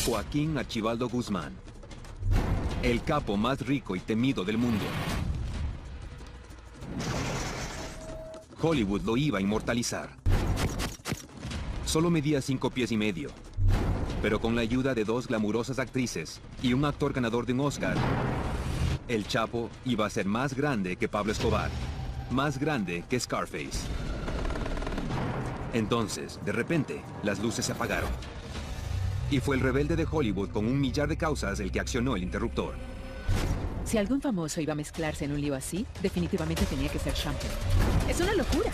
Joaquín Archibaldo Guzmán, el capo más rico y temido del mundo. Hollywood lo iba a inmortalizar. Solo medía 5 pies y medio, pero con la ayuda de 2 glamurosas actrices y un actor ganador de un Oscar, el Chapo iba a ser más grande que Pablo Escobar, más grande que Scarface. Entonces, de repente, las luces se apagaron. Y fue el rebelde de Hollywood con 1 millar de causas el que accionó el interruptor. Si algún famoso iba a mezclarse en un lío así, definitivamente tenía que ser Sean Penn. ¡Es una locura!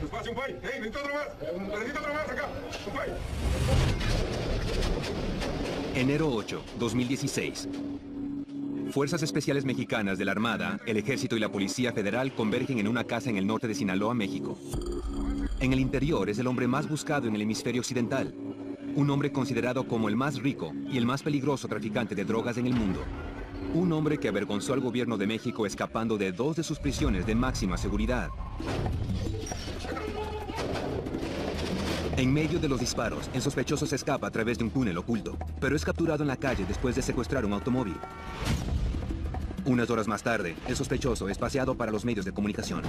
¡Despacio, un pay! ¡Hey, necesito otro más! ¡Necesito otro más acá! ¡Un pay! Enero 8, 2016. Fuerzas Especiales Mexicanas de la Armada, el Ejército y la Policía Federal convergen en una casa en el norte de Sinaloa, México. En el interior es el hombre más buscado en el hemisferio occidental. Un hombre considerado como el más rico y el más peligroso traficante de drogas en el mundo. Un hombre que avergonzó al gobierno de México escapando de 2 de sus prisiones de máxima seguridad. En medio de los disparos, el sospechoso se escapa a través de un túnel oculto, pero es capturado en la calle después de secuestrar un automóvil. Unas horas más tarde, el sospechoso es paseado para los medios de comunicación.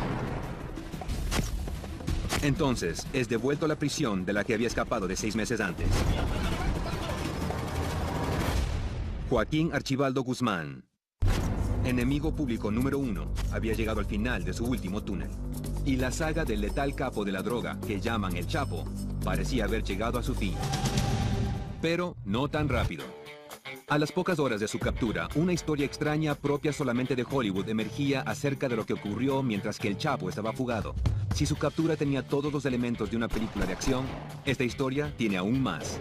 Entonces, es devuelto a la prisión de la que había escapado de 6 meses antes. Joaquín Archibaldo Guzmán, enemigo público número 1, había llegado al final de su último túnel. Y la saga del letal capo de la droga, que llaman el Chapo, parecía haber llegado a su fin. Pero no tan rápido. A las pocas horas de su captura, una historia extraña propia solamente de Hollywood emergía acerca de lo que ocurrió mientras que el Chapo estaba fugado. Si su captura tenía todos los elementos de una película de acción, esta historia tiene aún más.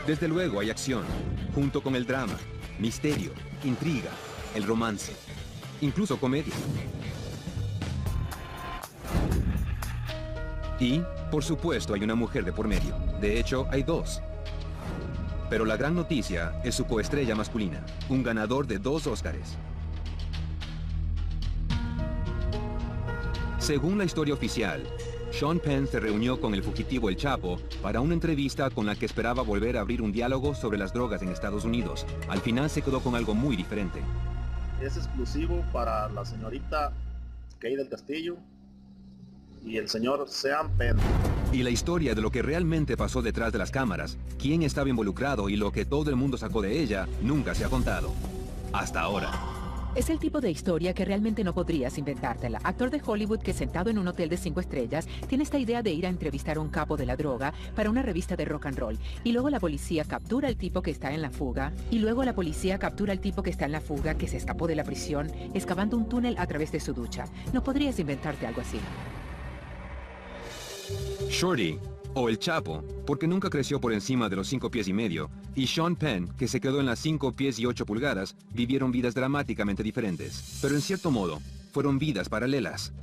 Desde luego hay acción, junto con el drama, misterio, intriga, el romance, incluso comedia. Y, por supuesto, hay una mujer de por medio. De hecho, hay 2. Pero la gran noticia es su coestrella masculina, un ganador de 2 Óscares. Según la historia oficial, Sean Penn se reunió con el fugitivo El Chapo para una entrevista con la que esperaba volver a abrir un diálogo sobre las drogas en Estados Unidos. Al final se quedó con algo muy diferente. Es exclusivo para la señorita Kay del Castillo y el señor Sean Penn. Y la historia de lo que realmente pasó detrás de las cámaras, quién estaba involucrado y lo que todo el mundo sacó de ella, nunca se ha contado. Hasta ahora. Es el tipo de historia que realmente no podrías inventártela. Actor de Hollywood que sentado en un hotel de 5 estrellas tiene esta idea de ir a entrevistar a un capo de la droga para una revista de rock and roll. Y luego la policía captura al tipo que está en la fuga. Que se escapó de la prisión, excavando un túnel a través de su ducha. No podrías inventarte algo así. Shorty, o el Chapo, porque nunca creció por encima de los 5 pies y medio, y Sean Penn, que se quedó en las 5 pies y 8 pulgadas, vivieron vidas dramáticamente diferentes. Pero en cierto modo, fueron vidas paralelas.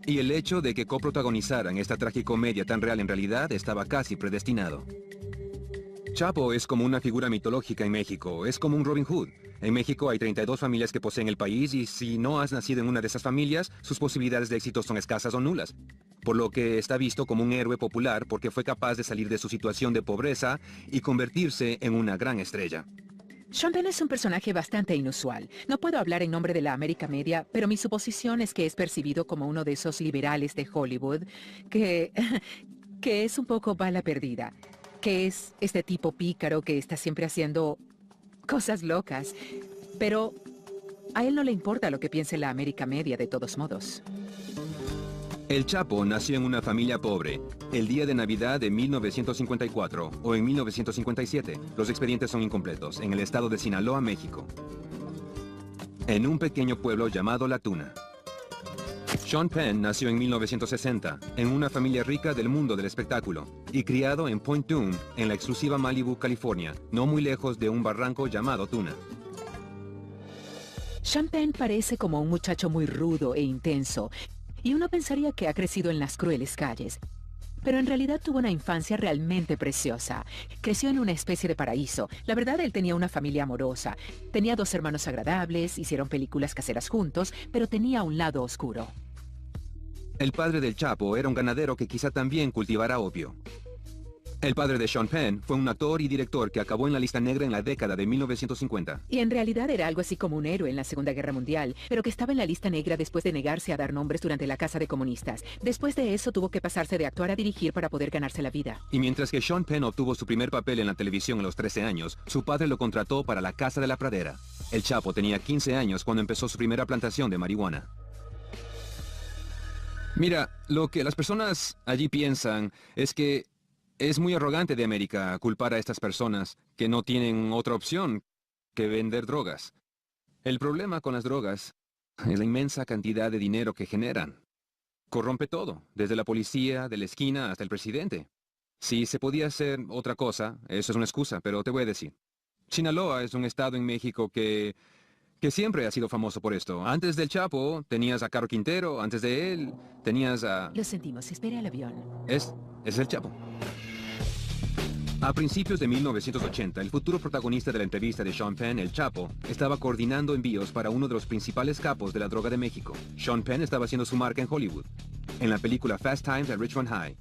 Y el hecho de que coprotagonizaran esta tragicomedia tan real en realidad estaba casi predestinado. Chapo es como una figura mitológica en México, es como un Robin Hood. En México hay 32 familias que poseen el país y si no has nacido en una de esas familias, sus posibilidades de éxito son escasas o nulas. Por lo que está visto como un héroe popular porque fue capaz de salir de su situación de pobreza y convertirse en una gran estrella. Sean Penn es un personaje bastante inusual. No puedo hablar en nombre de la América Media, pero mi suposición es que es percibido como uno de esos liberales de Hollywood que es un poco bala perdida. Que es este tipo pícaro que está siempre haciendo cosas locas. Pero a él no le importa lo que piense la América Media de todos modos. El Chapo nació en una familia pobre, el día de Navidad de 1954 o en 1957, los expedientes son incompletos, en el estado de Sinaloa, México. En un pequeño pueblo llamado La Tuna. Sean Penn nació en 1960, en una familia rica del mundo del espectáculo, y criado en Point Dume, en la exclusiva Malibu, California, no muy lejos de un barranco llamado Tuna. Sean Penn parece como un muchacho muy rudo e intenso, y uno pensaría que ha crecido en las crueles calles. Pero en realidad tuvo una infancia realmente preciosa. Creció en una especie de paraíso. La verdad, él tenía una familia amorosa. Tenía 2 hermanos agradables, hicieron películas caseras juntos, pero tenía un lado oscuro. El padre del Chapo era un ganadero que quizá también cultivara opio. El padre de Sean Penn fue un actor y director que acabó en la lista negra en la década de 1950. Y en realidad era algo así como un héroe en la Segunda Guerra Mundial, pero que estaba en la lista negra después de negarse a dar nombres durante la caza de comunistas. Después de eso tuvo que pasarse de actuar a dirigir para poder ganarse la vida. Y mientras que Sean Penn obtuvo su primer papel en la televisión a los 13 años, su padre lo contrató para La Casa de la Pradera. El Chapo tenía 15 años cuando empezó su primera plantación de marihuana. Mira, lo que las personas allí piensan es que es muy arrogante de América culpar a estas personas que no tienen otra opción que vender drogas. El problema con las drogas es la inmensa cantidad de dinero que generan. Corrompe todo, desde la policía, de la esquina hasta el presidente. Si se podía hacer otra cosa, eso es una excusa, pero te voy a decir. Sinaloa es un estado en México que siempre ha sido famoso por esto. Antes del Chapo, tenías a Caro Quintero, antes de él, tenías a... Lo sentimos, espere al avión. Es el Chapo. A principios de 1980, el futuro protagonista de la entrevista de Sean Penn, el Chapo, estaba coordinando envíos para uno de los principales capos de la droga de México. Sean Penn estaba haciendo su marca en Hollywood, en la película Fast Times at Ridgemont High.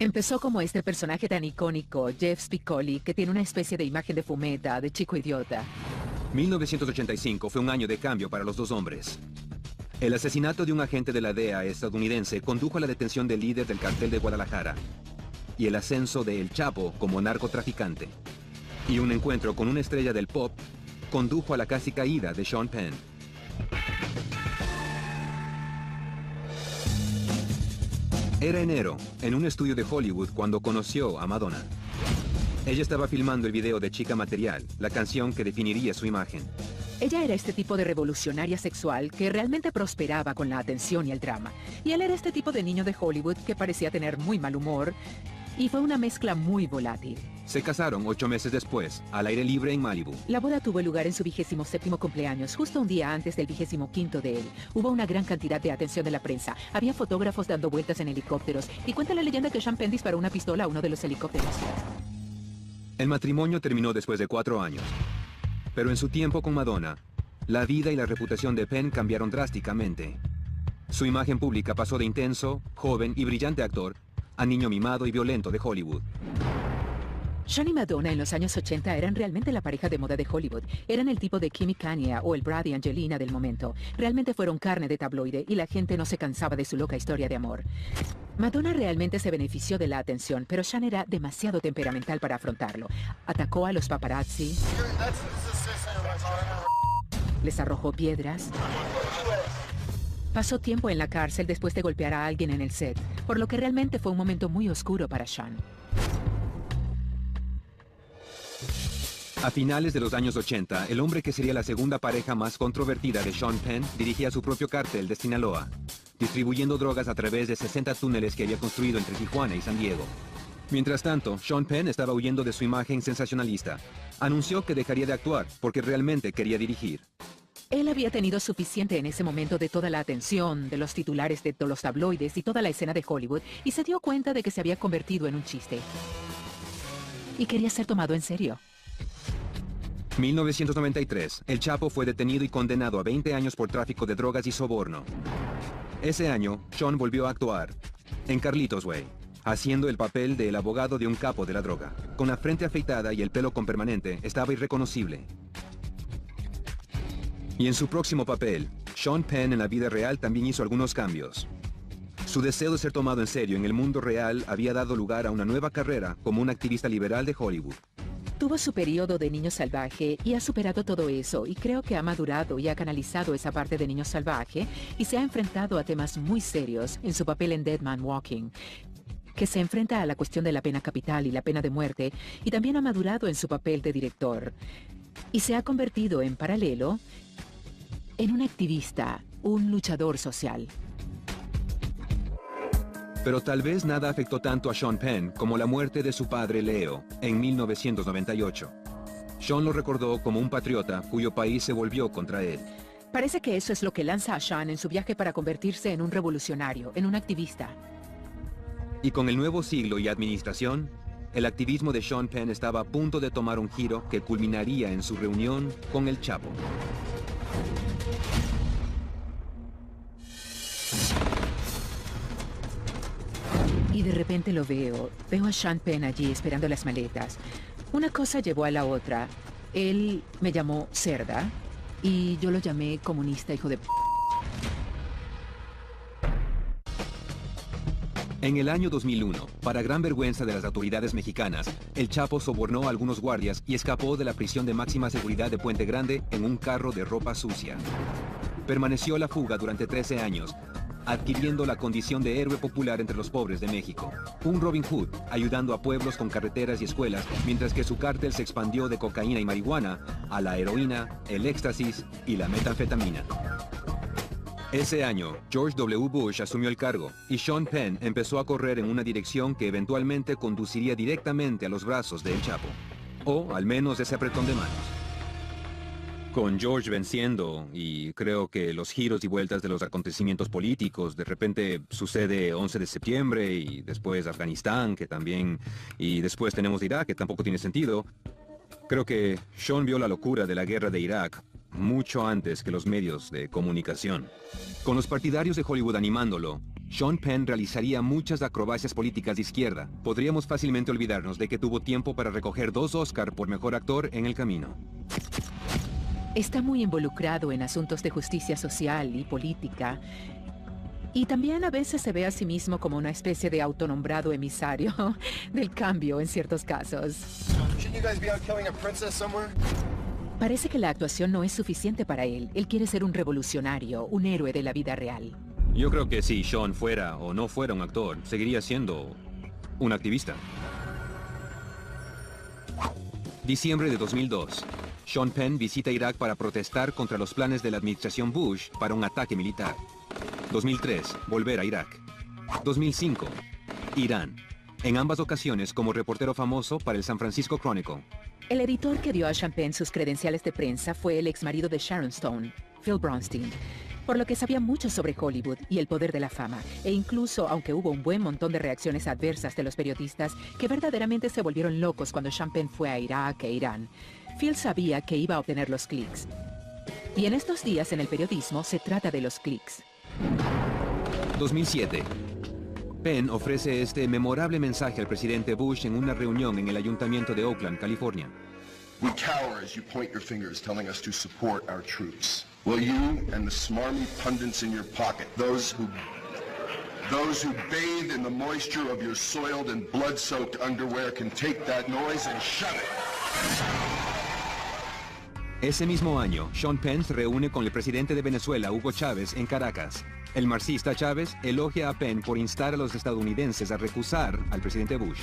Empezó como este personaje tan icónico, Jeff Spicoli, que tiene una especie de imagen de fumeta, de chico idiota. 1985 fue un año de cambio para los dos hombres. El asesinato de un agente de la DEA estadounidense condujo a la detención del líder del cartel de Guadalajara y el ascenso de El Chapo como narcotraficante. Y un encuentro con una estrella del pop condujo a la casi caída de Sean Penn. Era enero, en un estudio de Hollywood, cuando conoció a Madonna. Ella estaba filmando el video de Chica Material, la canción que definiría su imagen. Ella era este tipo de revolucionaria sexual que realmente prosperaba con la atención y el drama. Y él era este tipo de niño de Hollywood que parecía tener muy mal humor. Y fue una mezcla muy volátil. Se casaron 8 meses después, al aire libre en Malibu. La boda tuvo lugar en su 27º cumpleaños, justo un día antes del 25º de él. Hubo una gran cantidad de atención de la prensa. Había fotógrafos dando vueltas en helicópteros. Y cuenta la leyenda que Sean Penn disparó una pistola a uno de los helicópteros. El matrimonio terminó después de 4 años. Pero en su tiempo con Madonna, la vida y la reputación de Penn cambiaron drásticamente. Su imagen pública pasó de intenso, joven y brillante actor a niño mimado y violento de Hollywood. Sean y Madonna en los años 80 eran realmente la pareja de moda de Hollywood. Eran el tipo de Kim y Kanye o el Brad y Angelina del momento. Realmente fueron carne de tabloide y la gente no se cansaba de su loca historia de amor. Madonna realmente se benefició de la atención, pero Sean era demasiado temperamental para afrontarlo. Atacó a los paparazzi, les arrojó piedras. Pasó tiempo en la cárcel después de golpear a alguien en el set, por lo que realmente fue un momento muy oscuro para Sean. A finales de los años 80, el hombre que sería la segunda pareja más controvertida de Sean Penn dirigía su propio cártel de Sinaloa, distribuyendo drogas a través de 60 túneles que había construido entre Tijuana y San Diego. Mientras tanto, Sean Penn estaba huyendo de su imagen sensacionalista. Anunció que dejaría de actuar porque realmente quería dirigir. Él había tenido suficiente en ese momento de toda la atención, de los titulares de todos los tabloides y toda la escena de Hollywood, y se dio cuenta de que se había convertido en un chiste. Y quería ser tomado en serio. 1993, El Chapo fue detenido y condenado a 20 años por tráfico de drogas y soborno. Ese año, Sean volvió a actuar en Carlitos Way, haciendo el papel del abogado de un capo de la droga. Con la frente afeitada y el pelo con permanente, estaba irreconocible. Y en su próximo papel, Sean Penn en la vida real también hizo algunos cambios. Su deseo de ser tomado en serio en el mundo real había dado lugar a una nueva carrera como un activista liberal de Hollywood. Tuvo su periodo de niño salvaje y ha superado todo eso, y creo que ha madurado y ha canalizado esa parte de niño salvaje y se ha enfrentado a temas muy serios en su papel en Dead Man Walking, que se enfrenta a la cuestión de la pena capital y la pena de muerte, y también ha madurado en su papel de director. Y se ha convertido en paralelo en un activista, un luchador social. Pero tal vez nada afectó tanto a Sean Penn como la muerte de su padre Leo en 1998. Sean lo recordó como un patriota cuyo país se volvió contra él. Parece que eso es lo que lanza a Sean en su viaje para convertirse en un revolucionario, en un activista. Y con el nuevo siglo y administración, el activismo de Sean Penn estaba a punto de tomar un giro que culminaría en su reunión con El Chapo. Y de repente lo veo. Veo a Sean Penn allí esperando las maletas. Una cosa llevó a la otra. Él me llamó cerda y yo lo llamé comunista hijo de... En el año 2001, para gran vergüenza de las autoridades mexicanas, el Chapo sobornó a algunos guardias y escapó de la prisión de máxima seguridad de Puente Grande en un carro de ropa sucia. Permaneció a la fuga durante 13 años, adquiriendo la condición de héroe popular entre los pobres de México. Un Robin Hood, ayudando a pueblos con carreteras y escuelas, mientras que su cártel se expandió de cocaína y marihuana a la heroína, el éxtasis y la metanfetamina. Ese año, George W. Bush asumió el cargo y Sean Penn empezó a correr en una dirección que eventualmente conduciría directamente a los brazos de El Chapo, o al menos ese apretón de manos. Con George venciendo, y creo que los giros y vueltas de los acontecimientos políticos, de repente sucede 11 de septiembre y después Afganistán, que también, y después tenemos Irak, que tampoco tiene sentido. Creo que Sean vio la locura de la guerra de Irak mucho antes que los medios de comunicación. Con los partidarios de Hollywood animándolo, Sean Penn realizaría muchas acrobacias políticas de izquierda. Podríamos fácilmente olvidarnos de que tuvo tiempo para recoger 2 Oscar por mejor actor en el camino. Está muy involucrado en asuntos de justicia social y política. Y también a veces se ve a sí mismo como una especie de autonombrado emisario del cambio en ciertos casos. Parece que la actuación no es suficiente para él. Él quiere ser un revolucionario, un héroe de la vida real. Yo creo que si Sean fuera o no fuera un actor, seguiría siendo un activista. Diciembre de 2002. Sean Penn visita Irak para protestar contra los planes de la administración Bush para un ataque militar. 2003. Volver a Irak. 2005. Irán. En ambas ocasiones como reportero famoso para el San Francisco Chronicle. El editor que dio a Sean Penn sus credenciales de prensa fue el exmarido de Sharon Stone, Phil Bronstein, por lo que sabía mucho sobre Hollywood y el poder de la fama, e incluso, aunque hubo un buen montón de reacciones adversas de los periodistas que verdaderamente se volvieron locos cuando Sean Penn fue a Irak e Irán, Phil sabía que iba a obtener los clics. Y en estos días en el periodismo se trata de los clics. 2007. Penn ofrece este memorable mensaje al presidente Bush en una reunión en el ayuntamiento de Oakland, California. We cower as you point your fingers telling us to support our troops. Will you and the smarmy pundits in your pocket, those who bathe in the moisture of your soiled and blood-soaked underwear can take that noise and shut it. Ese mismo año, Sean Penn se reúne con el presidente de Venezuela, Hugo Chávez, en Caracas. El marxista Chávez elogia a Penn por instar a los estadounidenses a recusar al presidente Bush.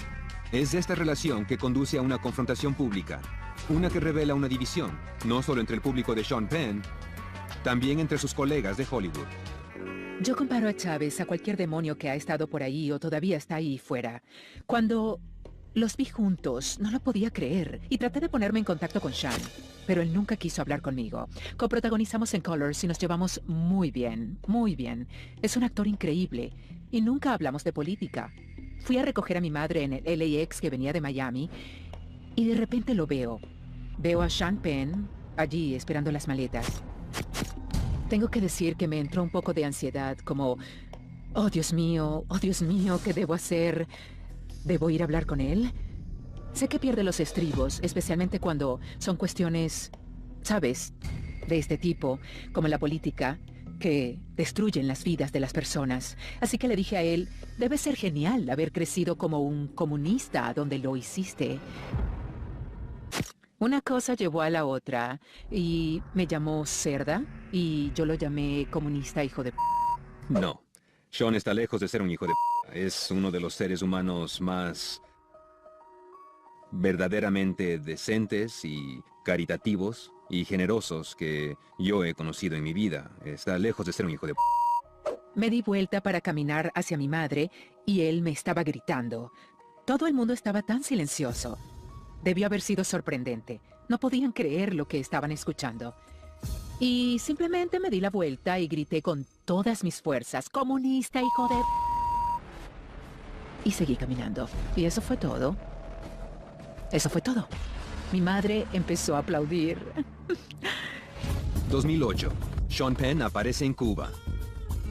Es esta relación que conduce a una confrontación pública, una que revela una división, no solo entre el público de Sean Penn, también entre sus colegas de Hollywood. Yo comparo a Chávez a cualquier demonio que ha estado por ahí o todavía está ahí fuera. Cuando los vi juntos, no lo podía creer y traté de ponerme en contacto con Sean, pero él nunca quiso hablar conmigo. Coprotagonizamos en Colors y nos llevamos muy bien, muy bien. Es un actor increíble y nunca hablamos de política. Fui a recoger a mi madre en el LAX que venía de Miami y de repente lo veo. Veo a Sean Penn allí esperando las maletas. Tengo que decir que me entró un poco de ansiedad, como, oh Dios mío, ¿qué debo hacer? ¿Debo ir a hablar con él? Sé que pierde los estribos, especialmente cuando son cuestiones, ¿sabes?, de este tipo, como la política, que destruyen las vidas de las personas. Así que le dije a él, debe ser genial haber crecido como un comunista donde lo hiciste. Una cosa llevó a la otra, y me llamó cerda, y yo lo llamé comunista hijo de... No, Sean está lejos de ser un hijo de... Es uno de los seres humanos más verdaderamente decentes y caritativos y generosos que yo he conocido en mi vida. Está lejos de ser un hijo de... Me di vuelta para caminar hacia mi madre y él me estaba gritando. Todo el mundo estaba tan silencioso. Debió haber sido sorprendente. No podían creer lo que estaban escuchando. Y simplemente me di la vuelta y grité con todas mis fuerzas, ¡comunista, hijo de...! Y seguí caminando. Y eso fue todo. Eso fue todo. Mi madre empezó a aplaudir. 2008. Sean Penn aparece en Cuba.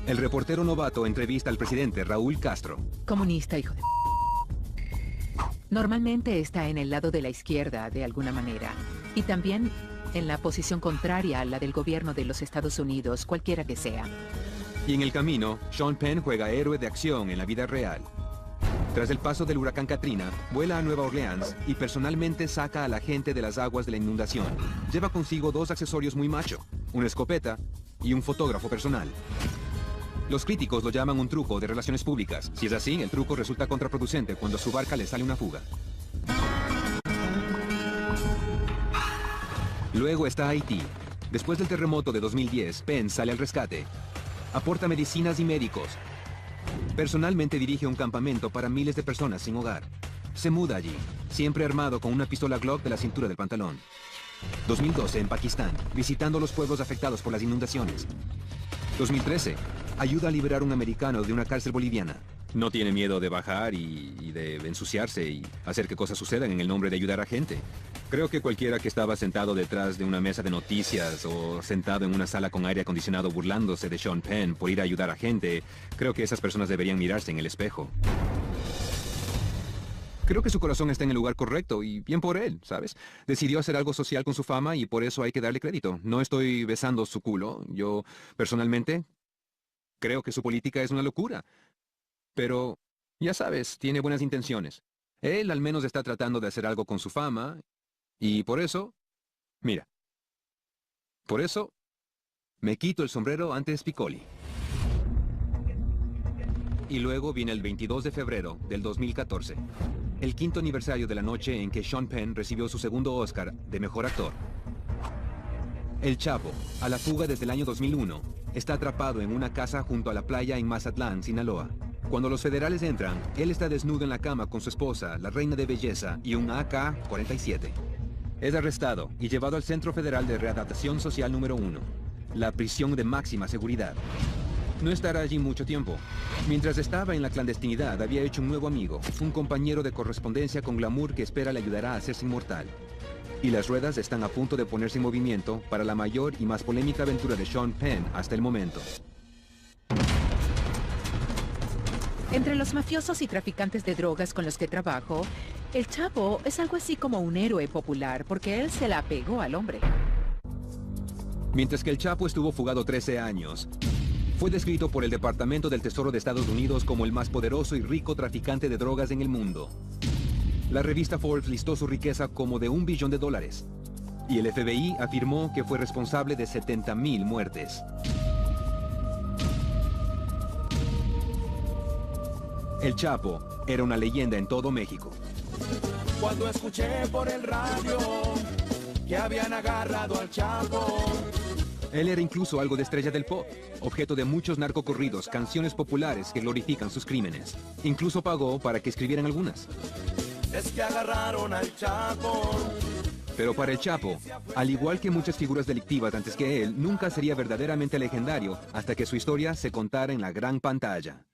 El reportero novato entrevista al presidente Raúl Castro. Comunista, hijo de... Normalmente está en el lado de la izquierda, de alguna manera. Y también en la posición contraria a la del gobierno de los Estados Unidos, cualquiera que sea. Y en el camino, Sean Penn juega héroe de acción en la vida real. Tras el paso del huracán Katrina, vuela a Nueva Orleans y personalmente saca a la gente de las aguas de la inundación. Lleva consigo 2 accesorios muy macho, una escopeta y un fotógrafo personal. Los críticos lo llaman un truco de relaciones públicas. Si es así, el truco resulta contraproducente cuando a su barca le sale una fuga. Luego está Haití. Después del terremoto de 2010, Penn sale al rescate. Aporta medicinas y médicos. Personalmente dirige un campamento para miles de personas sin hogar. Se muda allí, siempre armado con una pistola Glock de la cintura del pantalón. 2012 en Pakistán, visitando los pueblos afectados por las inundaciones. 2013, ayuda a liberar a un americano de una cárcel boliviana. No tiene miedo de bajar y de ensuciarse y hacer que cosas sucedan en el nombre de ayudar a gente. Creo que cualquiera que estaba sentado detrás de una mesa de noticias o sentado en una sala con aire acondicionado burlándose de Sean Penn por ir a ayudar a gente, creo que esas personas deberían mirarse en el espejo. Creo que su corazón está en el lugar correcto y bien por él, ¿sabes? Decidió hacer algo social con su fama y por eso hay que darle crédito. No estoy besando su culo. Yo, personalmente, creo que su política es una locura. Pero, ya sabes, tiene buenas intenciones. Él al menos está tratando de hacer algo con su fama y por eso, mira, por eso me quito el sombrero ante Spicoli. Y luego viene el 22 de febrero del 2014, el 5º aniversario de la noche en que Sean Penn recibió su segundo Oscar de Mejor Actor. El Chapo, a la fuga desde el año 2001, está atrapado en una casa junto a la playa en Mazatlán, Sinaloa. Cuando los federales entran, él está desnudo en la cama con su esposa, la reina de belleza, y un AK-47. Es arrestado y llevado al Centro Federal de Readaptación Social número 1, la prisión de máxima seguridad. No estará allí mucho tiempo. Mientras estaba en la clandestinidad, había hecho un nuevo amigo, un compañero de correspondencia con glamour que espera le ayudará a hacerse inmortal. Y las ruedas están a punto de ponerse en movimiento para la mayor y más polémica aventura de Sean Penn hasta el momento. Entre los mafiosos y traficantes de drogas con los que trabajo, el Chapo es algo así como un héroe popular porque él se la pegó al hombre. Mientras que el Chapo estuvo fugado 13 años, fue descrito por el Departamento del Tesoro de Estados Unidos como el más poderoso y rico traficante de drogas en el mundo. La revista Forbes listó su riqueza como de $1 billón. Y el FBI afirmó que fue responsable de 70,000 muertes. El Chapo era una leyenda en todo México. Cuando escuché por el radio que habían agarrado al Chapo. Él era incluso algo de estrella del pop, objeto de muchos narcocorridos, canciones populares que glorifican sus crímenes. Incluso pagó para que escribieran algunas. Es que agarraron al Chapo. Pero para el Chapo, al igual que muchas figuras delictivas antes que él, nunca sería verdaderamente legendario hasta que su historia se contara en la gran pantalla.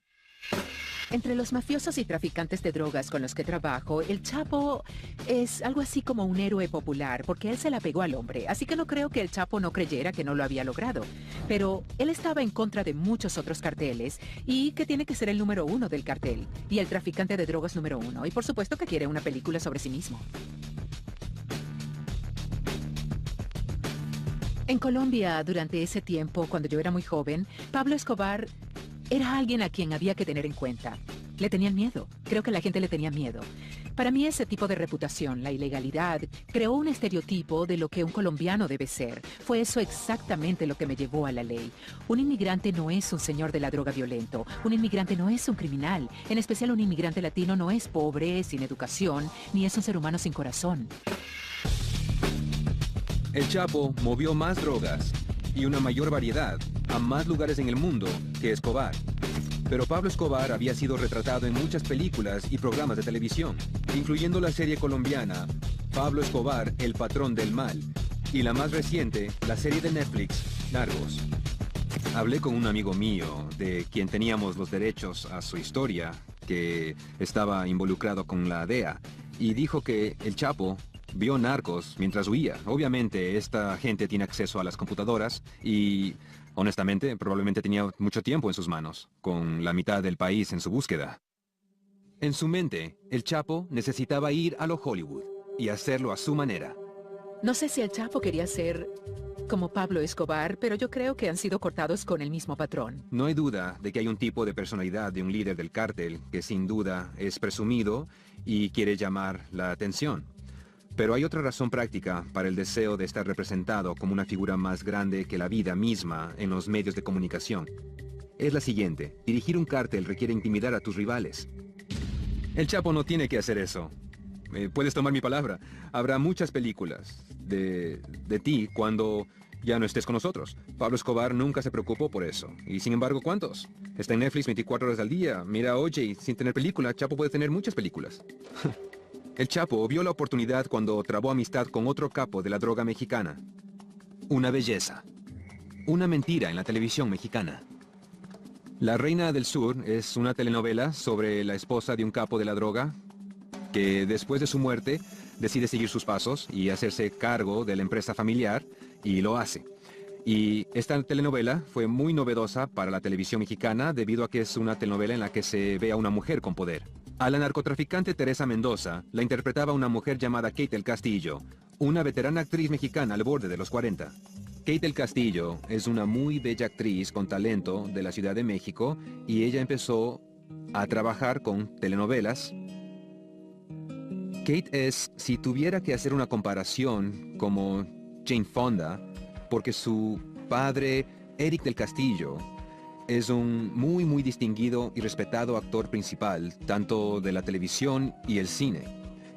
Entre los mafiosos y traficantes de drogas con los que trabajo, el Chapo es algo así como un héroe popular, porque él se la pegó al hombre, así que no creo que el Chapo no creyera que no lo había logrado. Pero él estaba en contra de muchos otros carteles, y que tiene que ser el número 1 del cartel, y el traficante de drogas número 1, y por supuesto que quiere una película sobre sí mismo. En Colombia, durante ese tiempo, cuando yo era muy joven, Pablo Escobar era alguien a quien había que tener en cuenta. Le tenían miedo. Creo que la gente le tenía miedo. Para mí ese tipo de reputación, la ilegalidad, creó un estereotipo de lo que un colombiano debe ser. Fue eso exactamente lo que me llevó a la ley. Un inmigrante no es un señor de la droga violento. Un inmigrante no es un criminal. En especial un inmigrante latino no es pobre, sin educación, ni es un ser humano sin corazón. El Chapo movió más drogas y una mayor variedad a más lugares en el mundo que Escobar. Pero Pablo Escobar había sido retratado en muchas películas y programas de televisión, incluyendo la serie colombiana Pablo Escobar, el patrón del mal, y la más reciente, la serie de Netflix, Narcos. Hablé con un amigo mío, de quien teníamos los derechos a su historia, que estaba involucrado con la DEA, y dijo que el Chapo vio Narcos mientras huía. Obviamente, esta gente tiene acceso a las computadoras y, honestamente, probablemente tenía mucho tiempo en sus manos, con la mitad del país en su búsqueda. En su mente, el Chapo necesitaba ir a lo Hollywood y hacerlo a su manera. No sé si el Chapo quería ser como Pablo Escobar, pero yo creo que han sido cortados con el mismo patrón. No hay duda de que hay un tipo de personalidad de un líder del cártel que sin duda es presumido y quiere llamar la atención. Pero hay otra razón práctica para el deseo de estar representado como una figura más grande que la vida misma en los medios de comunicación. Es la siguiente: dirigir un cártel requiere intimidar a tus rivales. El Chapo no tiene que hacer eso. Puedes tomar mi palabra. Habrá muchas películas de ti cuando ya no estés con nosotros. Pablo Escobar nunca se preocupó por eso. Y sin embargo, ¿cuántos? Está en Netflix 24 horas al día. Mira, oye, sin tener película, Chapo puede tener muchas películas. El Chapo vio la oportunidad cuando trabó amistad con otro capo de la droga mexicana. Una belleza. Una mentira en la televisión mexicana. La Reina del Sur es una telenovela sobre la esposa de un capo de la droga que después de su muerte decide seguir sus pasos y hacerse cargo de la empresa familiar, y lo hace. Y esta telenovela fue muy novedosa para la televisión mexicana debido a que es una telenovela en la que se ve a una mujer con poder. A la narcotraficante Teresa Mendoza la interpretaba una mujer llamada Kate del Castillo, una veterana actriz mexicana al borde de los 40. Kate del Castillo es una muy bella actriz con talento de la Ciudad de México y ella empezó a trabajar con telenovelas. Kate es, si tuviera que hacer una comparación, como Jane Fonda, porque su padre, Eric del Castillo, es un muy distinguido y respetado actor principal, tanto de la televisión y el cine.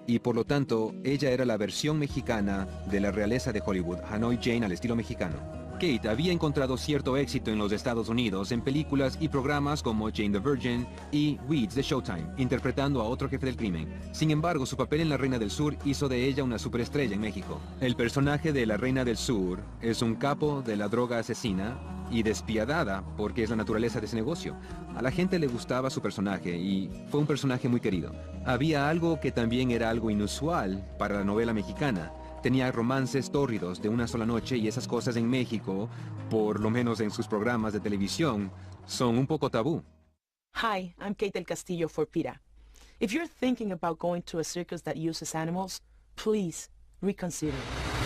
Y por lo tanto, ella era la versión mexicana de la realeza de Hollywood, Hanoi Jane al estilo mexicano. Kate había encontrado cierto éxito en los Estados Unidos en películas y programas como Jane the Virgin y Weeds de Showtime, interpretando a otro jefe del crimen. Sin embargo, su papel en La Reina del Sur hizo de ella una superestrella en México. El personaje de La Reina del Sur es un capo de la droga asesina y despiadada porque es la naturaleza de ese negocio. A la gente le gustaba su personaje y fue un personaje muy querido. Había algo que también era algo inusual para la novela mexicana. Tenía romances tórridos de una sola noche y esas cosas en México, por lo menos en sus programas de televisión, son un poco tabú. Hi, I'm Kate del Castillo for PETA. If you're thinking about going to a circus that uses animals, please reconsider.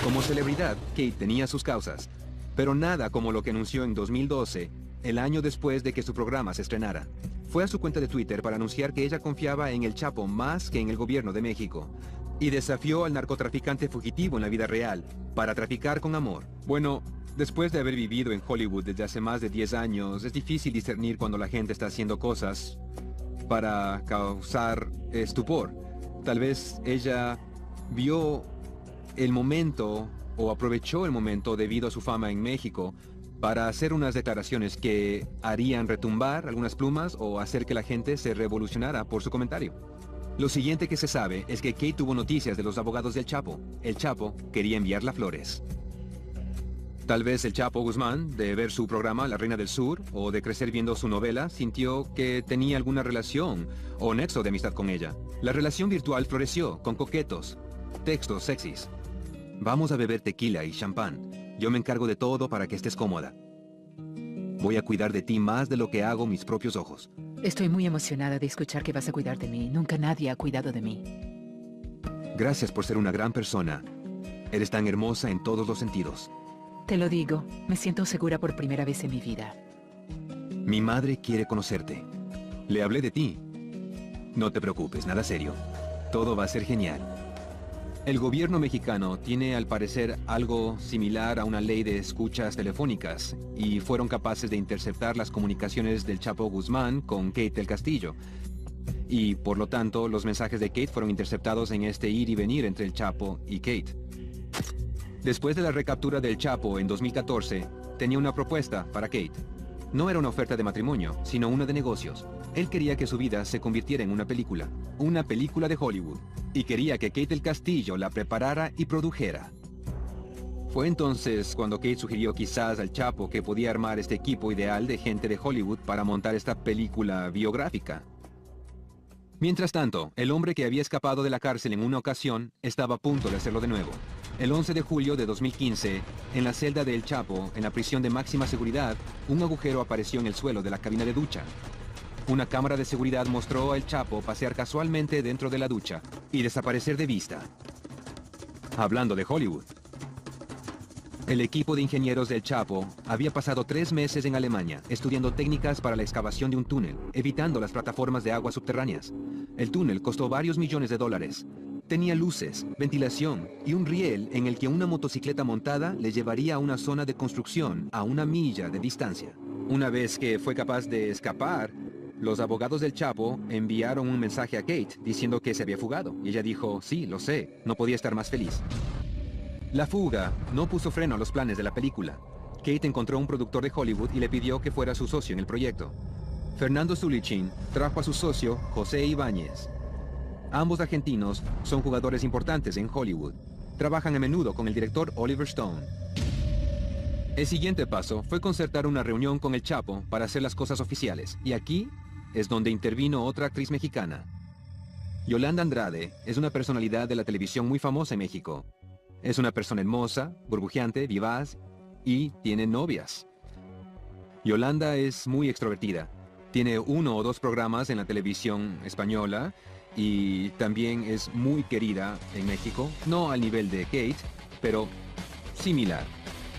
Como celebridad, Kate tenía sus causas, pero nada como lo que anunció en 2012, el año después de que su programa se estrenara. Fue a su cuenta de Twitter para anunciar que ella confiaba en el Chapo más que en el gobierno de México. Y desafió al narcotraficante fugitivo en la vida real para traficar con amor. Bueno, después de haber vivido en Hollywood desde hace más de 10 años, es difícil discernir cuando la gente está haciendo cosas para causar estupor. Tal vez ella vio el momento o aprovechó el momento debido a su fama en México para hacer unas declaraciones que harían retumbar algunas plumas o hacer que la gente se revolucionara por su comentario. Lo siguiente que se sabe es que Kate tuvo noticias de los abogados del Chapo. El Chapo quería enviarla flores. Tal vez el Chapo Guzmán, de ver su programa La Reina del Sur, o de crecer viendo su novela, sintió que tenía alguna relación o nexo de amistad con ella. La relación virtual floreció con coquetos, textos sexys. Vamos a beber tequila y champán. Yo me encargo de todo para que estés cómoda. Voy a cuidar de ti más de lo que hago mis propios ojos. Estoy muy emocionada de escuchar que vas a cuidar de mí. Nunca nadie ha cuidado de mí. Gracias por ser una gran persona. Eres tan hermosa en todos los sentidos. Te lo digo, me siento segura por primera vez en mi vida. Mi madre quiere conocerte. Le hablé de ti. No te preocupes, nada serio. Todo va a ser genial. El gobierno mexicano tiene al parecer algo similar a una ley de escuchas telefónicas y fueron capaces de interceptar las comunicaciones del Chapo Guzmán con Kate del Castillo. Y por lo tanto los mensajes de Kate fueron interceptados en este ir y venir entre el Chapo y Kate. Después de la recaptura del Chapo en 2014, tenía una propuesta para Kate. No era una oferta de matrimonio, sino una de negocios. Él quería que su vida se convirtiera en una película de Hollywood, y quería que Kate del Castillo la preparara y produjera. Fue entonces cuando Kate sugirió quizás al Chapo que podía armar este equipo ideal de gente de Hollywood para montar esta película biográfica. Mientras tanto, el hombre que había escapado de la cárcel en una ocasión estaba a punto de hacerlo de nuevo. El 11 de julio de 2015, en la celda de El Chapo, en la prisión de máxima seguridad, un agujero apareció en el suelo de la cabina de ducha. Una cámara de seguridad mostró a El Chapo pasear casualmente dentro de la ducha y desaparecer de vista. Hablando de Hollywood. El equipo de ingenieros del Chapo había pasado 3 meses en Alemania estudiando técnicas para la excavación de un túnel, evitando las plataformas de aguas subterráneas. El túnel costó varios millones de dólares. Tenía luces, ventilación y un riel en el que una motocicleta montada le llevaría a una zona de construcción a 1 milla de distancia. Una vez que fue capaz de escapar, los abogados del Chapo enviaron un mensaje a Kate diciendo que se había fugado. Y ella dijo, sí, lo sé, no podía estar más feliz. La fuga no puso freno a los planes de la película. Kate encontró un productor de Hollywood y le pidió que fuera su socio en el proyecto. Fernando Zulichin trajo a su socio, José Ibáñez. Ambos argentinos son jugadores importantes en Hollywood. Trabajan a menudo con el director Oliver Stone. El siguiente paso fue concertar una reunión con el Chapo para hacer las cosas oficiales. Y aquí es donde intervino otra actriz mexicana. Yolanda Andrade es una personalidad de la televisión muy famosa en México. Es una persona hermosa, burbujeante, vivaz y tiene novias. Yolanda es muy extrovertida. Tiene 1 o 2 programas en la televisión española y también es muy querida en México. No al nivel de Kate, pero similar.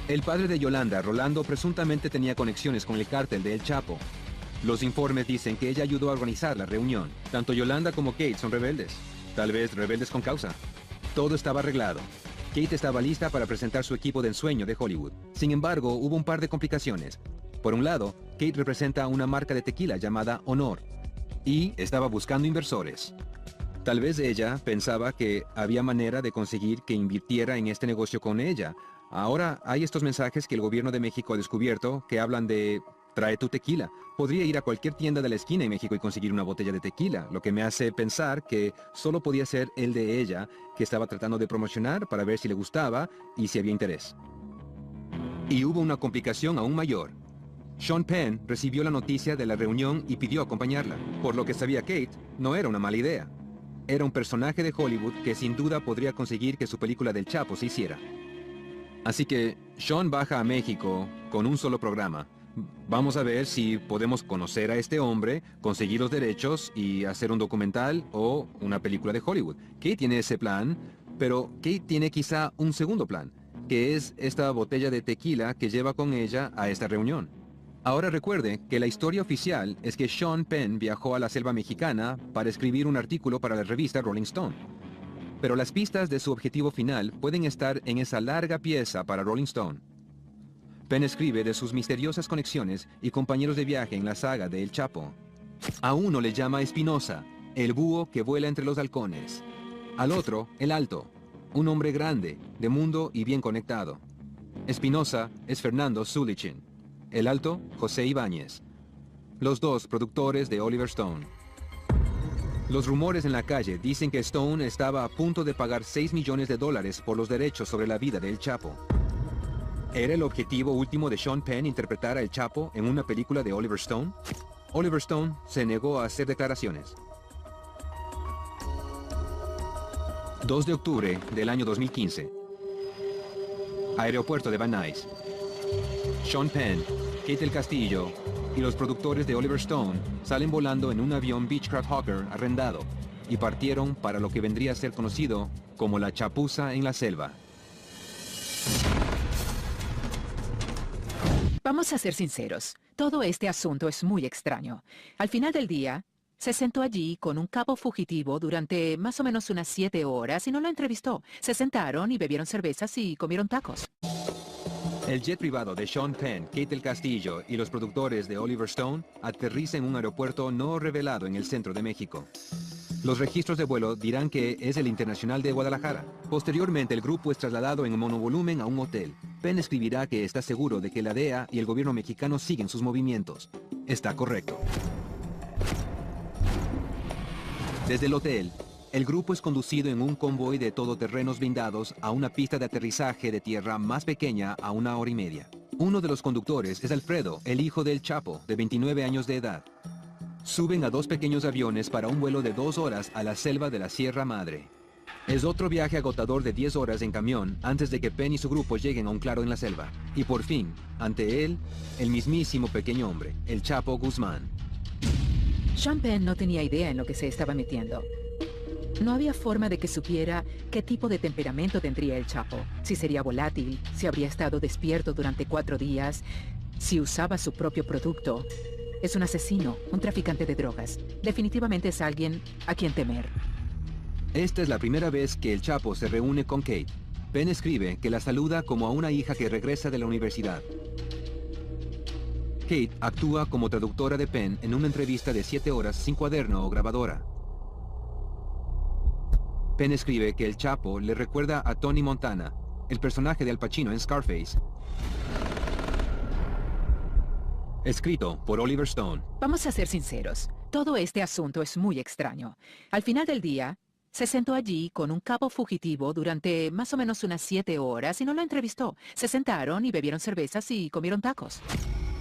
El padre de Yolanda, Rolando, presuntamente tenía conexiones con el cártel de El Chapo. Los informes dicen que ella ayudó a organizar la reunión. Tanto Yolanda como Kate son rebeldes. Tal vez rebeldes con causa. Todo estaba arreglado. Kate estaba lista para presentar su equipo de ensueño de Hollywood. Sin embargo, hubo un par de complicaciones. Por un lado, Kate representa una marca de tequila llamada Honor y estaba buscando inversores. Tal vez ella pensaba que había manera de conseguir que invirtiera en este negocio con ella. Ahora hay estos mensajes que el gobierno de México ha descubierto que hablan de trae tu tequila. Podría ir a cualquier tienda de la esquina en México y conseguir una botella de tequila, lo que me hace pensar que solo podía ser el de ella, que estaba tratando de promocionar para ver si le gustaba y si había interés. Y hubo una complicación aún mayor. Sean Penn recibió la noticia de la reunión y pidió acompañarla. Por lo que sabía Kate, no era una mala idea. Era un personaje de Hollywood que sin duda podría conseguir que su película del Chapo se hiciera. Así que Sean baja a México con un solo programa. Vamos a ver si podemos conocer a este hombre, conseguir los derechos y hacer un documental o una película de Hollywood. Kate tiene ese plan, pero Kate tiene quizá un segundo plan, que es esta botella de tequila que lleva con ella a esta reunión. Ahora recuerde que la historia oficial es que Sean Penn viajó a la selva mexicana para escribir un artículo para la revista Rolling Stone. Pero las pistas de su objetivo final pueden estar en esa larga pieza para Rolling Stone. Penn escribe de sus misteriosas conexiones y compañeros de viaje en la saga de El Chapo. A uno le llama Espinosa, el búho que vuela entre los halcones. Al otro, el Alto, un hombre grande, de mundo y bien conectado. Espinosa es Fernando Zulichin. El Alto, José Ibáñez. Los dos productores de Oliver Stone. Los rumores en la calle dicen que Stone estaba a punto de pagar $6 millones por los derechos sobre la vida de El Chapo. ¿Era el objetivo último de Sean Penn interpretar a El Chapo en una película de Oliver Stone? Oliver Stone se negó a hacer declaraciones. 2 de octubre del año 2015. Aeropuerto de Van Nuys. Sean Penn, Kate del Castillo y los productores de Oliver Stone salen volando en un avión Beechcraft Hawker arrendado y partieron para lo que vendría a ser conocido como la chapuza en la selva. Vamos a ser sinceros. Todo este asunto es muy extraño. Al final del día, se sentó allí con un capo fugitivo durante más o menos unas 7 horas y no lo entrevistó. Se sentaron y bebieron cervezas y comieron tacos. El jet privado de Sean Penn, Kate del Castillo y los productores de Oliver Stone aterriza en un aeropuerto no revelado en el centro de México. Los registros de vuelo dirán que es el Internacional de Guadalajara. Posteriormente, el grupo es trasladado en monovolumen a un hotel. Penn escribirá que está seguro de que la DEA y el gobierno mexicano siguen sus movimientos. Está correcto. Desde el hotel, el grupo es conducido en un convoy de todoterrenos blindados a una pista de aterrizaje de tierra más pequeña a 1 hora y media. Uno de los conductores es Alfredo, el hijo del Chapo, de 29 años de edad. Suben a 2 pequeños aviones para un vuelo de 2 horas a la selva de la Sierra Madre. Es otro viaje agotador de 10 horas en camión antes de que Penn y su grupo lleguen a un claro en la selva. Y por fin, ante él, el mismísimo pequeño hombre, el Chapo Guzmán. Sean Penn no tenía idea en lo que se estaba metiendo. No había forma de que supiera qué tipo de temperamento tendría el Chapo, si sería volátil, si habría estado despierto durante 4 días, si usaba su propio producto. Es un asesino, un traficante de drogas. Definitivamente es alguien a quien temer. Esta es la primera vez que el Chapo se reúne con Kate. Penn escribe que la saluda como a una hija que regresa de la universidad. Kate actúa como traductora de Penn en una entrevista de 7 horas sin cuaderno o grabadora. Penn escribe que el Chapo le recuerda a Tony Montana, el personaje de Al Pacino en Scarface. Escrito por Oliver Stone. Vamos a ser sinceros. Todo este asunto es muy extraño. Al final del día, se sentó allí con un capo fugitivo durante más o menos unas 7 horas y no lo entrevistó. Se sentaron y bebieron cervezas y comieron tacos.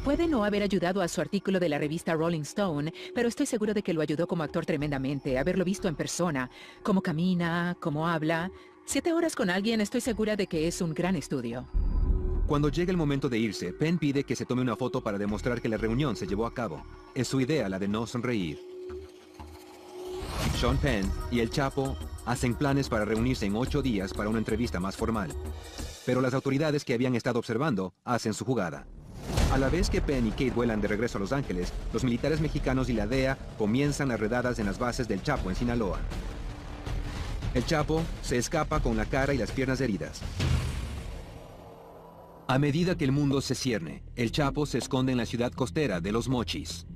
Puede no haber ayudado a su artículo de la revista Rolling Stone, pero estoy seguro de que lo ayudó como actor tremendamente, haberlo visto en persona, cómo camina, cómo habla. 7 horas con alguien, estoy segura de que es un gran estudio. Cuando llega el momento de irse, Penn pide que se tome una foto para demostrar que la reunión se llevó a cabo. Es su idea la de no sonreír. Sean Penn y el Chapo hacen planes para reunirse en 8 días para una entrevista más formal. Pero las autoridades que habían estado observando hacen su jugada. A la vez que Penn y Kate vuelan de regreso a Los Ángeles, los militares mexicanos y la DEA comienzan las redadas en las bases del Chapo en Sinaloa. El Chapo se escapa con la cara y las piernas heridas. A medida que el mundo se cierne, el Chapo se esconde en la ciudad costera de Los Mochis.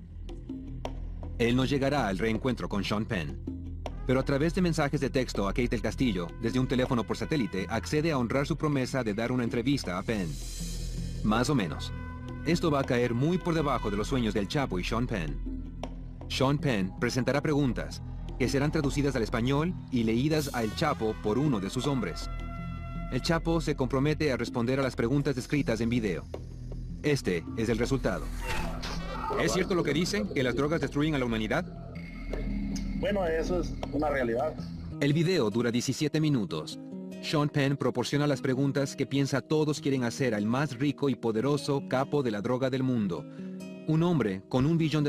Él no llegará al reencuentro con Sean Penn, pero a través de mensajes de texto a Kate del Castillo, desde un teléfono por satélite, accede a honrar su promesa de dar una entrevista a Penn. Más o menos. Esto va a caer muy por debajo de los sueños del Chapo y Sean Penn. Sean Penn presentará preguntas, que serán traducidas al español y leídas a El Chapo por uno de sus hombres. El Chapo se compromete a responder a las preguntas descritas en video. Este es el resultado. ¿Es cierto lo que dicen, que las drogas destruyen a la humanidad? Bueno, eso es una realidad. El video dura 17 minutos. Sean Penn proporciona las preguntas que piensa todos quieren hacer al más rico y poderoso capo de la droga del mundo. Un hombre con $1 billón,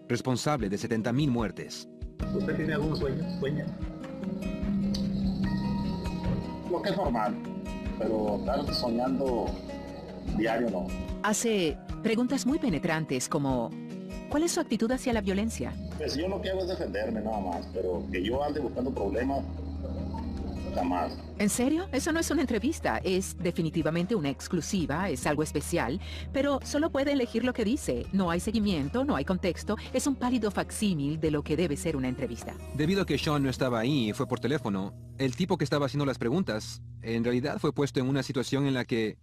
responsable de 70,000 muertes. ¿Usted tiene algún sueño? ¿Sueña? Lo que es normal, pero estar soñando diario no. Hace preguntas muy penetrantes como, ¿cuál es su actitud hacia la violencia? Pues yo lo que hago es defenderme nada más, pero que yo ande buscando problemas, jamás. ¿En serio? Eso no es una entrevista, es definitivamente una exclusiva, es algo especial, pero solo puede elegir lo que dice. No hay seguimiento, no hay contexto, es un pálido facsímil de lo que debe ser una entrevista. Debido a que Sean no estaba ahí y fue por teléfono, el tipo que estaba haciendo las preguntas, en realidad fue puesto en una situación en la que,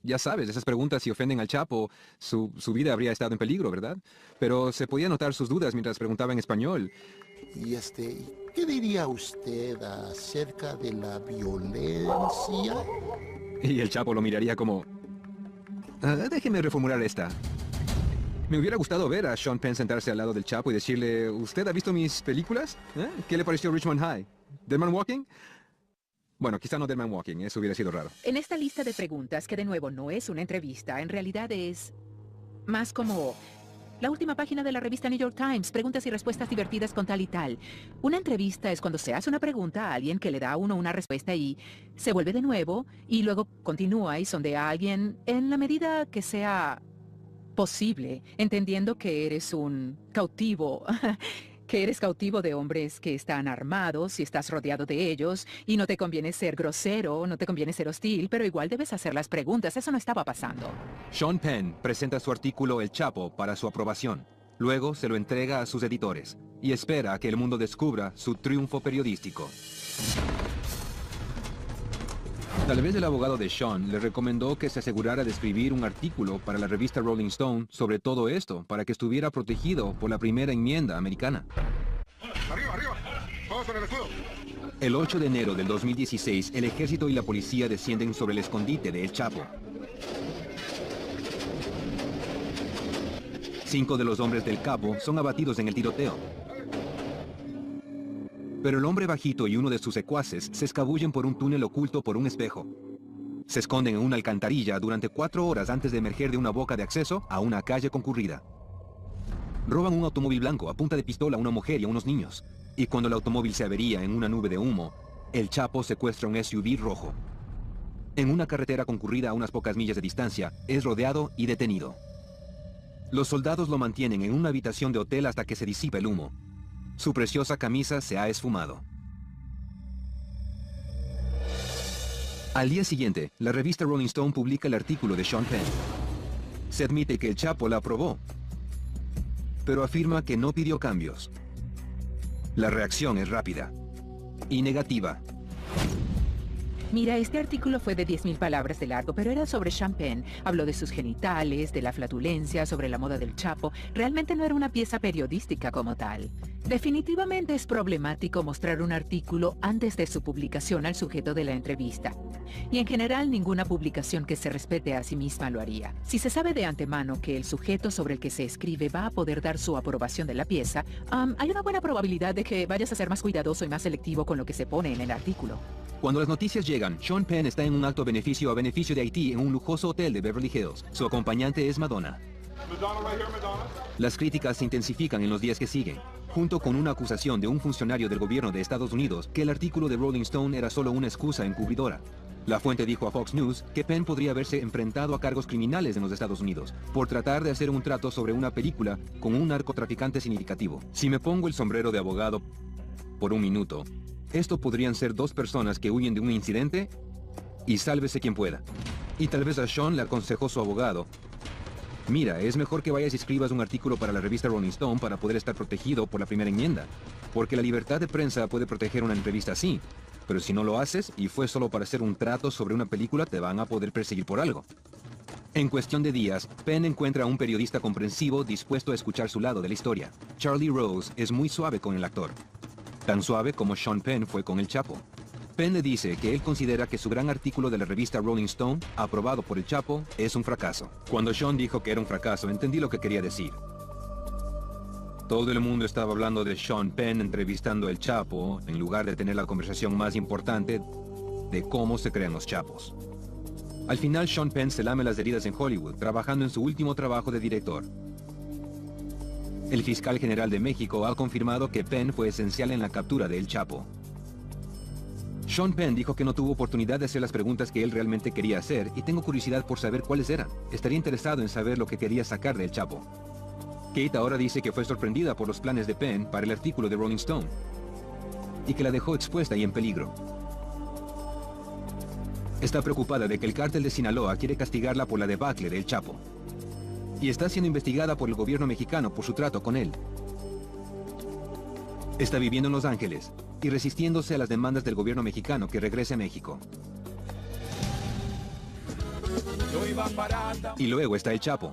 ya sabes, esas preguntas si ofenden al Chapo, su vida habría estado en peligro, ¿verdad? Pero se podía notar sus dudas mientras preguntaba en español. Y ¿qué diría usted acerca de la violencia? Y el Chapo lo miraría como... déjeme reformular esta. Me hubiera gustado ver a Sean Penn sentarse al lado del Chapo y decirle, ¿usted ha visto mis películas? ¿Qué le pareció Richmond High? ¿Dead Man Walking? Bueno, quizá no Dead Man Walking, eso hubiera sido raro. En esta lista de preguntas, que de nuevo no es una entrevista, en realidad es más como... la última página de la revista New York Times, preguntas y respuestas divertidas con tal y tal. Una entrevista es cuando se hace una pregunta a alguien que le da a uno una respuesta y se vuelve de nuevo y luego continúa y sondea a alguien en la medida que sea posible, entendiendo que eres un cautivo, que eres cautivo de hombres que están armados y estás rodeado de ellos y no te conviene ser grosero, no te conviene ser hostil, pero igual debes hacer las preguntas. Eso no estaba pasando. Sean Penn presenta su artículo El Chapo para su aprobación. Luego se lo entrega a sus editores y espera a que el mundo descubra su triunfo periodístico. Tal vez el abogado de Sean le recomendó que se asegurara de escribir un artículo para la revista Rolling Stone sobre todo esto, para que estuviera protegido por la primera enmienda americana. ¡Arriba, arriba! ¡Vamos con el escudo! El 8 de enero del 2016, el ejército y la policía descienden sobre el escondite de El Chapo. 5 de los hombres del capo son abatidos en el tiroteo. Pero el hombre bajito y uno de sus secuaces se escabullen por un túnel oculto por un espejo. Se esconden en una alcantarilla durante 4 horas antes de emerger de una boca de acceso a una calle concurrida. Roban un automóvil blanco a punta de pistola a una mujer y a unos niños. Y cuando el automóvil se avería en una nube de humo, el Chapo secuestra un SUV rojo. En una carretera concurrida a unas pocas millas de distancia, es rodeado y detenido. Los soldados lo mantienen en una habitación de hotel hasta que se disipa el humo. Su preciosa camisa se ha esfumado. Al día siguiente, la revista Rolling Stone publica el artículo de Sean Penn. Se admite que el Chapo la aprobó, pero afirma que no pidió cambios. La reacción es rápida y negativa. Mira, este artículo fue de 10.000 palabras de largo, pero era sobre Sean Penn. Habló de sus genitales, de la flatulencia, sobre la moda del Chapo. Realmente no era una pieza periodística como tal. Definitivamente es problemático mostrar un artículo antes de su publicación al sujeto de la entrevista. Y en general ninguna publicación que se respete a sí misma lo haría. Si se sabe de antemano que el sujeto sobre el que se escribe va a poder dar su aprobación de la pieza, hay una buena probabilidad de que vayas a ser más cuidadoso y más selectivo con lo que se pone en el artículo. Cuando las noticias llegan, Sean Penn está en un alto beneficio a beneficio de Haití en un lujoso hotel de Beverly Hills. Su acompañante es Madonna. Las críticas se intensifican en los días que siguen, junto con una acusación de un funcionario del gobierno de Estados Unidos que el artículo de Rolling Stone era solo una excusa encubridora. La fuente dijo a Fox News que Penn podría haberse enfrentado a cargos criminales en los Estados Unidos por tratar de hacer un trato sobre una película con un narcotraficante significativo. Si me pongo el sombrero de abogado por un minuto, esto podrían ser 2 personas que huyen de un incidente y sálvese quien pueda. Y tal vez a Sean le aconsejó su abogado: mira, es mejor que vayas y escribas un artículo para la revista Rolling Stone para poder estar protegido por la primera enmienda. Porque la libertad de prensa puede proteger una entrevista así. Pero si no lo haces y fue solo para hacer un trato sobre una película, te van a poder perseguir por algo. En cuestión de días, Penn encuentra a un periodista comprensivo dispuesto a escuchar su lado de la historia. Charlie Rose es muy suave con el actor. Tan suave como Sean Penn fue con el Chapo. Penn le dice que él considera que su gran artículo de la revista Rolling Stone, aprobado por el Chapo, es un fracaso. Cuando Sean dijo que era un fracaso, entendí lo que quería decir. Todo el mundo estaba hablando de Sean Penn entrevistando al Chapo, en lugar de tener la conversación más importante de cómo se crean los chapos. Al final, Sean Penn se lame las heridas en Hollywood, trabajando en su último trabajo de director. El fiscal general de México ha confirmado que Penn fue esencial en la captura de El Chapo. Sean Penn dijo que no tuvo oportunidad de hacer las preguntas que él realmente quería hacer y tengo curiosidad por saber cuáles eran. Estaría interesado en saber lo que quería sacar de El Chapo. Kate ahora dice que fue sorprendida por los planes de Penn para el artículo de Rolling Stone y que la dejó expuesta y en peligro. Está preocupada de que el cártel de Sinaloa quiere castigarla por la debacle de El Chapo y está siendo investigada por el gobierno mexicano por su trato con él. Está viviendo en Los Ángeles y resistiéndose a las demandas del gobierno mexicano que regrese a México. Y luego está El Chapo,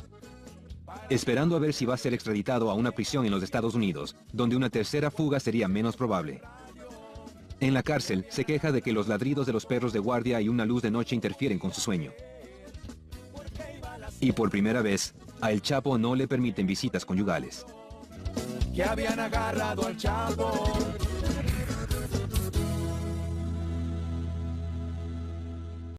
esperando a ver si va a ser extraditado a una prisión en los Estados Unidos, donde una tercera fuga sería menos probable. En la cárcel, se queja de que los ladridos de los perros de guardia y una luz de noche interfieren con su sueño. Y por primera vez, a El Chapo no le permiten visitas conyugales. Que habían agarrado al Chapo.